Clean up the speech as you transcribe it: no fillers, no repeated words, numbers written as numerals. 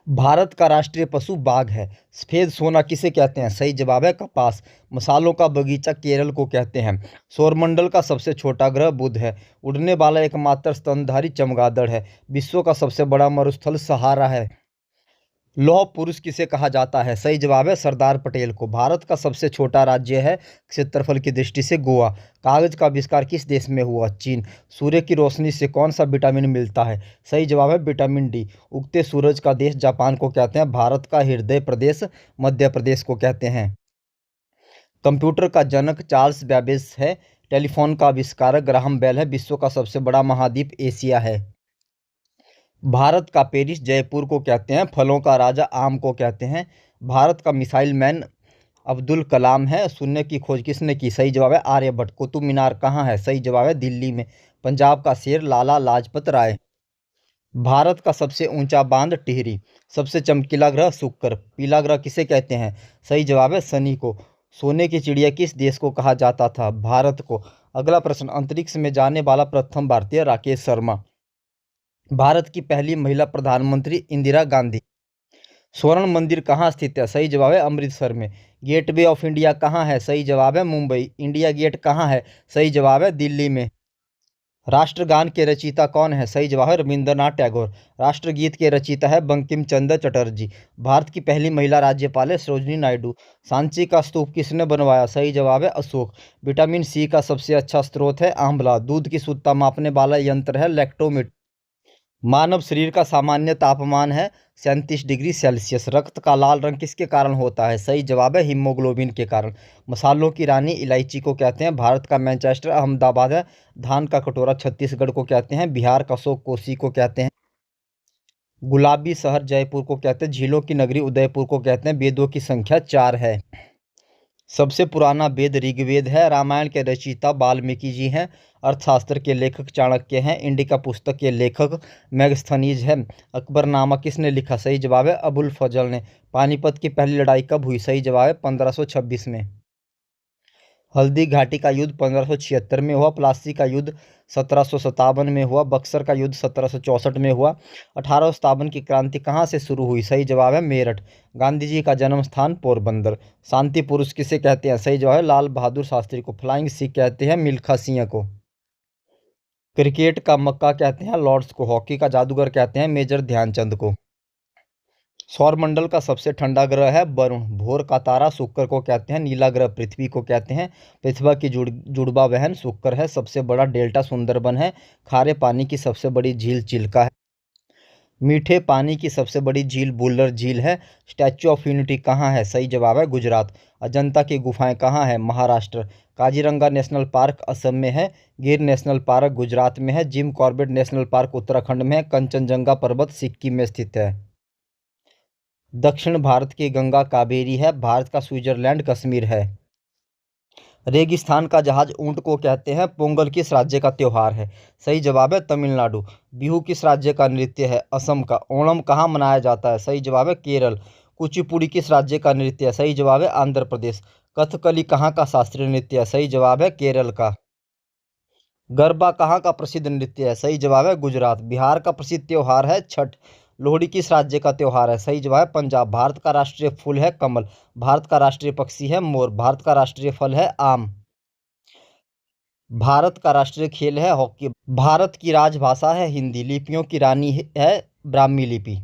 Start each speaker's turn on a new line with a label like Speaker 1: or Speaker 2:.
Speaker 1: भारत का राष्ट्रीय पशु बाघ है। सफेद सोना किसे कहते हैं? सही जवाब है कपास। मसालों का बगीचा केरल को कहते हैं। सौरमंडल का सबसे छोटा ग्रह बुध है। उड़ने वाला एकमात्र स्तनधारी चमगादड़ है। विश्व का सबसे बड़ा मरुस्थल सहारा है। लौह पुरुष किसे कहा जाता है? सही जवाब है सरदार पटेल को। भारत का सबसे छोटा राज्य है क्षेत्रफल की दृष्टि से गोवा। कागज का आविष्कार किस देश में हुआ? चीन। सूर्य की रोशनी से कौन सा विटामिन मिलता है? सही जवाब है विटामिन डी। उगते सूरज का देश जापान को कहते हैं। भारत का हृदय प्रदेश मध्य प्रदेश को कहते हैं। कंप्यूटर का जनक चार्ल्स बैबेज है। टेलीफोन का आविष्कारक ग्राहम बेल है। विश्व का सबसे बड़ा महाद्वीप एशिया है। भारत का पेरिस जयपुर को कहते हैं। फलों का राजा आम को कहते हैं। भारत का मिसाइल मैन अब्दुल कलाम है। शून्य की खोज किसने की? सही जवाब है आर्यभट्ट। कुतुब मीनार कहाँ है? सही जवाब है दिल्ली में। पंजाब का शेर लाला लाजपत राय। भारत का सबसे ऊंचा बांध टिहरी। सबसे चमकीला ग्रह शुक्र। पीला ग्रह किसे कहते हैं? सही जवाब है शनि को। सोने की चिड़िया किस देश को कहा जाता था? भारत को। अगला प्रश्न, अंतरिक्ष में जाने वाला प्रथम भारतीय राकेश शर्मा। भारत की पहली महिला प्रधानमंत्री इंदिरा गांधी। स्वर्ण मंदिर कहाँ स्थित है? सही जवाब है अमृतसर में। गेटवे ऑफ इंडिया कहाँ है? सही जवाब है मुंबई। इंडिया गेट कहाँ है? सही जवाब है दिल्ली में। राष्ट्रगान के रचयिता कौन है? सही जवाब है रविंद्रनाथ टैगोर। राष्ट्रगीत के रचयिता है बंकिम चंद्र चटर्जी। भारत की पहली महिला राज्यपाल है सरोजिनी नायडू। सांची का स्तूप किसने बनवाया? सही जवाब है अशोक। विटामिन सी का सबसे अच्छा स्रोत है आंवला। दूध की शुद्धता मापने वाला यंत्र है लैक्टोमीटर। मानव शरीर का सामान्य तापमान है 37 डिग्री सेल्सियस। रक्त का लाल रंग किसके कारण होता है? सही जवाब है हीमोग्लोबिन के कारण। मसालों की रानी इलायची को कहते हैं। भारत का मैनचेस्टर अहमदाबाद है। धान का कटोरा छत्तीसगढ़ को कहते हैं। बिहार का शोक कोसी को कहते हैं। गुलाबी शहर जयपुर को कहते हैं। झीलों की नगरी उदयपुर को कहते हैं। वेदों की संख्या 4 है। सबसे पुराना वेद ऋग्वेद है। रामायण के रचयिता वाल्मीकि जी हैं। अर्थशास्त्र के लेखक चाणक्य हैं। इंडिका पुस्तक के लेखक मेगस्थनीज हैं। अकबरनामा किसने लिखा? सही जवाब है अबुल फजल ने। पानीपत की पहली लड़ाई कब हुई? सही जवाब है 1526 में। हल्दी घाटी का युद्ध 1576 में हुआ। प्लासी का युद्ध 1757 में हुआ। बक्सर का युद्ध 1764 में हुआ। 1857 की क्रांति कहाँ से शुरू हुई? सही जवाब है मेरठ। गांधी जी का जन्म स्थान पोरबंदर। शांति पुरुष किसे कहते हैं? सही जवाब है लाल बहादुर शास्त्री को। फ्लाइंग सिख कहते हैं मिल्खा सिंह को। क्रिकेट का मक्का कहते हैं लॉर्ड्स को। हॉकी का जादूगर कहते हैं मेजर ध्यानचंद को। सौरमंडल का सबसे ठंडा ग्रह है वरुण। भोर का तारा शुक्र को कहते हैं। नीला ग्रह पृथ्वी को कहते हैं। पृथ्वी की जुड़वा बहन शुक्र है। सबसे बड़ा डेल्टा सुंदरबन है। खारे पानी की सबसे बड़ी झील चिल्का है। मीठे पानी की सबसे बड़ी झील बुल्लर झील है। स्टैच्यू ऑफ यूनिटी कहाँ है? सही जवाब है गुजरात। अजंता की गुफाएं कहाँ है? महाराष्ट्र। काजीरंगा नेशनल पार्क असम में है। गिर नेशनल पार्क गुजरात में है। Jim Corbett national park Uttarakhand में है। कंचनजंगा पर्वत सिक्किम में स्थित है। दक्षिण भारत की गंगा कावेरी है। भारत का स्विट्जरलैंड कश्मीर है। रेगिस्तान का जहाज ऊंट को कहते हैं। पोंगल किस राज्य का त्योहार है? सही जवाब है तमिलनाडु। बिहू किस राज्य का नृत्य है? असम का। ओणम कहाँ मनाया जाता है? सही जवाब है केरल। कुचिपुड़ी किस राज्य का नृत्य है? सही जवाब है आंध्र प्रदेश। कथकली कहाँ का शास्त्रीय नृत्य है? सही जवाब है केरल का। गरबा कहाँ का प्रसिद्ध नृत्य है? सही जवाब है गुजरात। बिहार का प्रसिद्ध त्योहार है छठ। लोहड़ी किस राज्य का त्योहार है? सही जवाब है पंजाब। भारत का राष्ट्रीय फूल है कमल। भारत का राष्ट्रीय पक्षी है मोर। भारत का राष्ट्रीय फल है आम। भारत का राष्ट्रीय खेल है हॉकी। भारत की राजभाषा है हिंदी। लिपियों की रानी है ब्राह्मी लिपि।